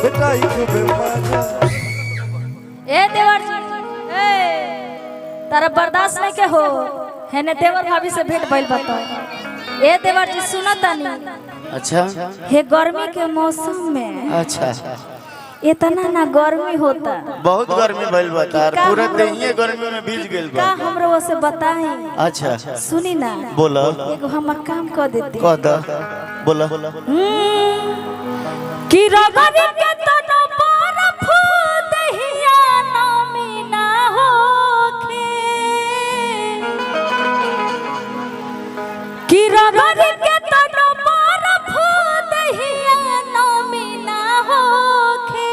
बेटाई खूबे मजा। ए देवर जी ए तारा बर्दाश्त नहीं के हो है ने देवर भाभी से भेंट भइल बता। ए देवर जी सुनो तानी। अच्छा हे गर्मी के मौसम में अच्छा इतना ना गर्मी होता बहुत गर्मी भइल बता पूरा देहिए गर्मी में भीज गेल का बा। हमरो से बताई। अच्छा सुनी ना बोला एगो हमर काम कर देती कह द बोला कि रगरी के तनो बर्फ दहिया नामी ना होखे कि रगरी के तनो बर्फ दहिया नामी ना होखे।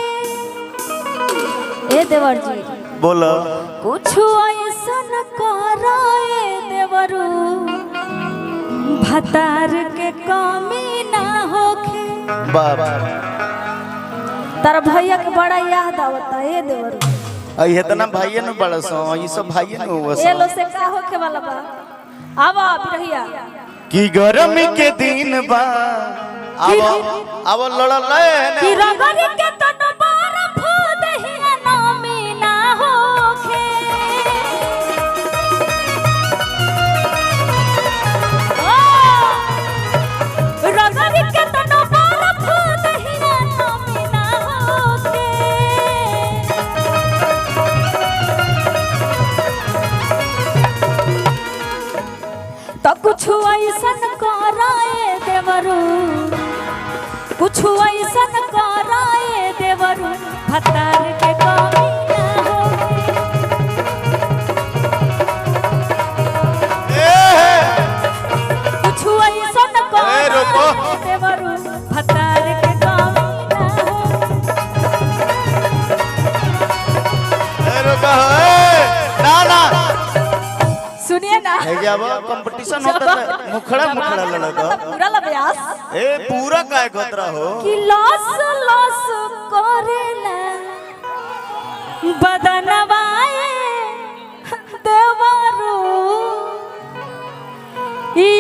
ए देवर जी बोला कुछ ऐसन कराए देवरू भतार के कमी ना होखे। बाबा तारा भैया के बड़ा याद आवता ए देवरू। आई इतना भाईए न बड़ा सो ई सब भाईए न हुआ ए लो से का होखे वाला बा आवा बिरहिया की गर्मी के दिन बा आवा आवा लड़ल कि रगरी के तनो बर्फ दहिया नामी ना होखे। ओ रगरी के तनो बर्फ दहिया नामी ना होखे। तो कुछ ऐसन कराए देवरू कुछ ऐसन कराए देवरू भतार के कमी ना होखे। कुछ ऐसन कराए देवरू भतार के कमी ना होखे। ना ना सुनिए ना है जब कंपटीशन होता है मुखड़ा मुखड़ा लड़का पूरा लब्यास ए पूरा काय खतरा हो कि लॉस लॉस करेला बदनवाए देवरू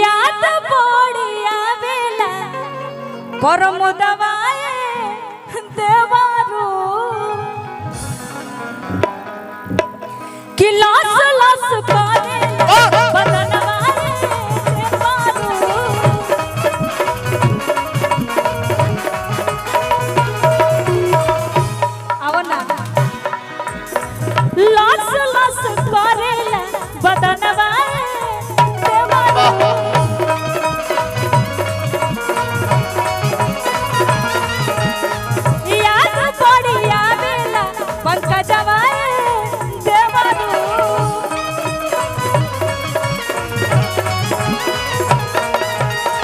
याद पड़ी आवेला करम दवाए देवरू कि लॉस लॉस करेला बदनवाए देवरू। आओ ना लॉस लॉस करेला बदनवाए देवरू। याद पड़ी आवेला पंकजवाए देवरू।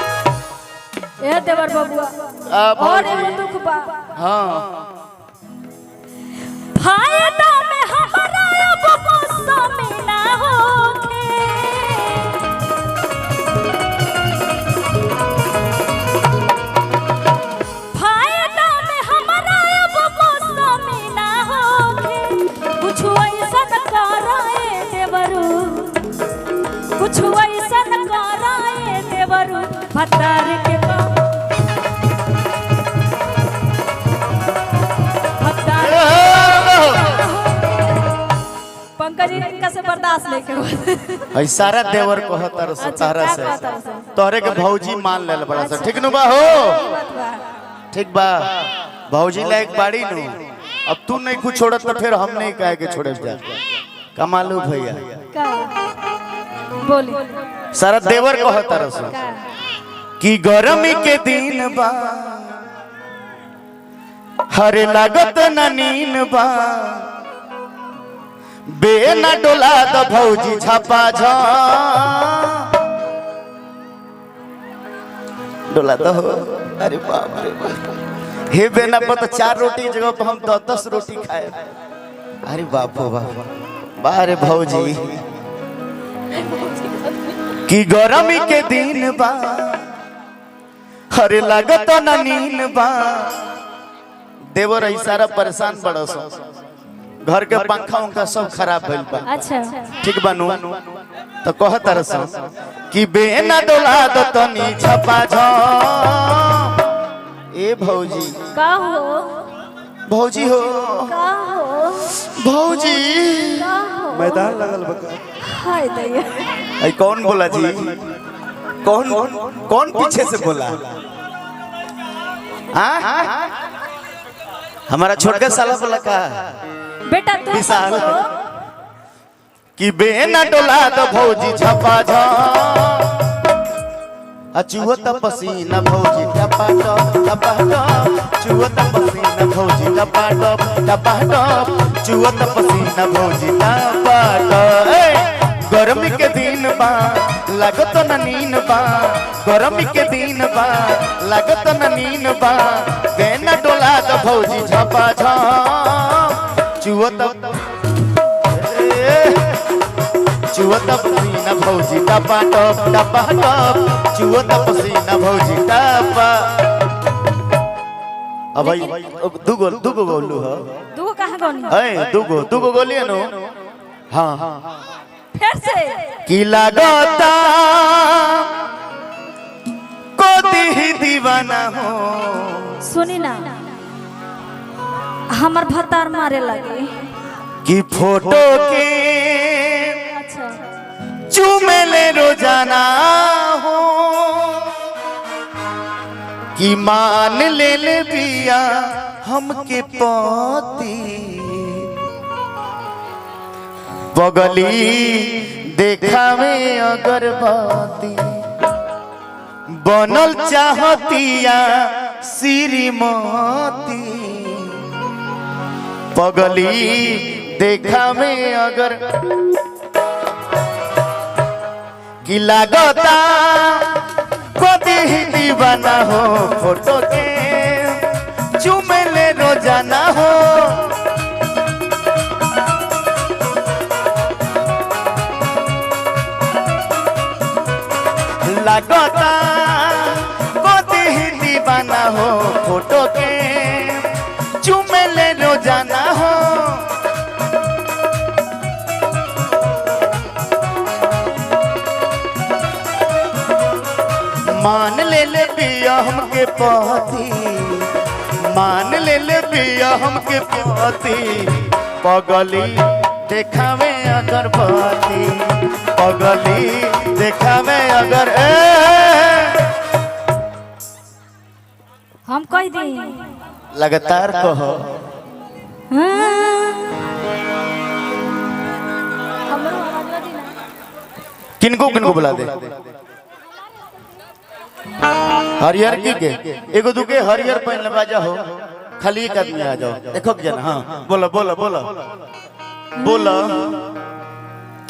ए देवर बबुआ और एगो दुख बा हां फायदा में हमारा अब मौसम ना होखे। फायदा में हमारा अब मौसम ना होखे। कुछ ऐसन कराए देवरू कुछ ऐसन कराए देवरू भतार के पंकज इनका से बर्दाश्त नहीं के आई सारा देवर कहतर सतारा से तोहरे के भौजी मान लेल बड़ा सा ठीक नु बा हो ठीक बा भौजी लायक बाड़ी नु अब तू नहीं कुछ छोड़त तो फिर हम नहीं कहे के छोड़े जा कमालू भैया का बोली सारा देवर कहतर से कि गर्मी के दिन बा हरे लागत न नीन बा बेना डोला द भौजी छापा झा डोला दो अरे बाप रे बाप हे बेना पर तो 4 रोटी जगह पर हम 10 रोटी खाए अरे बाप हो बाप बारे भौजी की गर्मी के दिन बा हरे लागत न नीन बा देवर सारा परेशान बड़ो सो घर के पंखा उनका सब खराब भइल बा अच्छा ठीक बनू तो कह तरस कि बेना डोला दो तनी छपा झ ए भौजी का हो भौजी हो का हो भौजी का हो मैदान लगल बका हाय दैया आई कौन बोला जी कौन कौन पीछे से बोला हाँ हमारा छोटका साला बोला का बेटा तू विशाल कि बेना डोला दो भौजी छपा झा चुहत पसीना भौजी टपा टप चुहत पसीना भौजी टपा टप चुहत पसीना भौजी टपा टप गर्मी के दिन बा लागत न नीन बा गर्मी के दिन बा लागत न नीन बा बेना डोला दो भौजी छपा झा चुहत चुहत पसीना भौजी टपा टप चुहत पसीना भौजी टपा अब भाई दुगो गोलू हो तू कहां गौनी ए दुगो गोलिए नो हां फिर से की लागता को दी दीवाना हो सुनी ना हमर भतार मारे लगे कि फोटो के अच्छा चुमेले रोजाना हो कि मान ले बिया हमके पति बगली देखावे अगरबत्ती बनल चाहतिया श्रीमती पगली देखावे अगर कि लागता कोदी दीवाना हो फोटो के चुमेले रोजाना हो लागता कोदी दीवाना हो फोटो के चुमेले रोजाना हो मान ले बिया हमके पति मान ले बिया हमके पति पगली देखावे अगरबत्ती पगली देखावे अगर हम कह दी लगातार कहो हमरो आवाज दी ना किनको बुला दे हरियर की के एगो दुके हरियर पहन बाजा हो खाली एक आदमी आ जाओ देखो जन हां बोलो बोलो बोलो बोलो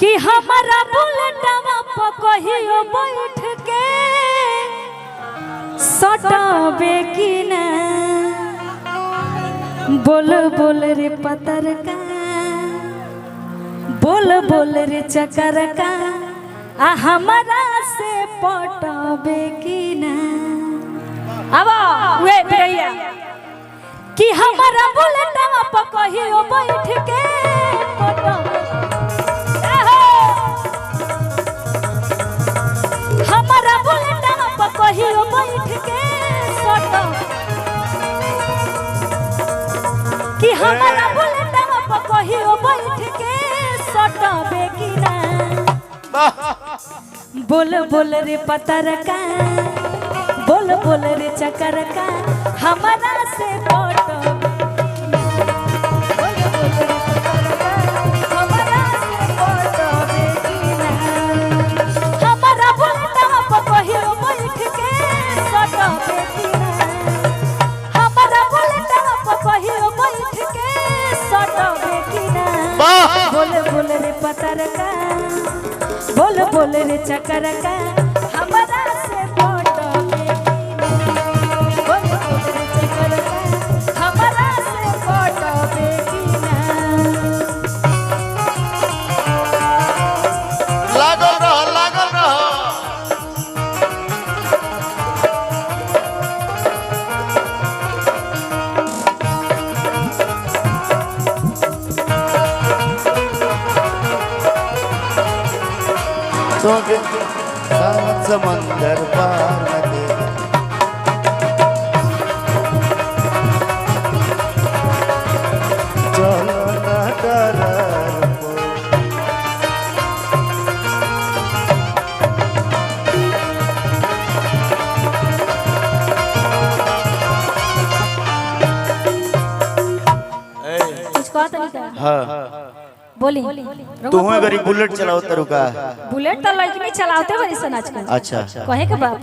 कि हमारा बुलेटवा पर कहियो बैठ के सटावे कि ना बोल बोल रे पतर का बोल रे चकर का आ हमारा से पटावे कि ना अब वे भैया कि हमारा बुलेटवा पर कहियो बैठ के पटावे हमारा बुलेटवा पर कहियो बैठ के सटा कि हमारा बुलेटवा पर कहियो बैठ के सटावे कि ना बोल रे पतर का बोल रे चकर का हमारा से पटावे हमारा से पटावे कि ना हमारा बुलेटवा पर कहियो बैठ के सटावे कि ना हमारा बुलेटवा पर कहियो बैठ के सटावे कि ना बोल रे पतर का बोल रे चकर का हमारा से पटावे बोल रे चकर का हमारा से पटावे कि ना लागल रहो तो समंदर पार लगे पूछवा तनी का हाँ बोली तू गरी बुलेट चलाओ तरुका बुलेट तो लड़की चलाते बड़ी सन आजकल अच्छा कहे के बाप